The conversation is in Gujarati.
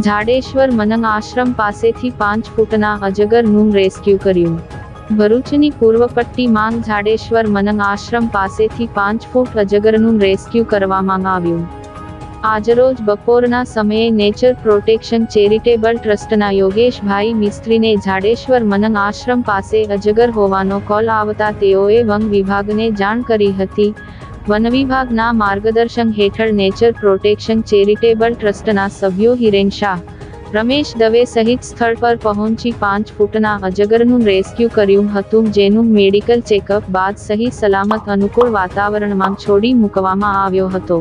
જાડેશ્વર મનંગ આશ્રમ પાસેથી 5 ફૂટના અજગરનું રેસ્ક્યુ કર્યું. ભરૂચની પૂર્વ પટ્ટી માંગ જાડેશ્વર મનંગ આશ્રમ પાસેથી 5 ફૂટ અજગરનું રેસ્ક્યુ કરવામાં આવ્યું. આજરોજ બપોરના સમયે નેચર પ્રોટેક્શન ચેરિટેબલ ટ્રસ્ટના યોગેશભાઈ મિસ્ત્રીને જાડેશ્વર મનંગ આશ્રમ પાસે અજગર હોવાનો કોલ આવતા તેઓએ વન વિભાગને જાણ કરી હતી. વન વિભાગના માર્ગદર્શન હેઠળ નેચર પ્રોટેક્શન ચેરિટેબલ ટ્રસ્ટના સભ્યો હિરેન શાહ, રમેશ દવે સહિત સ્થળ પર પહોંચી 5 ફૂટના અજગરનું રેસ્ક્યુ કર્યું હતું, જેનું મેડિકલ ચેકઅપ બાદ સહી સલામત અનુકૂળ વાતાવરણમાં છોડી મૂકવામાં આવ્યો હતો.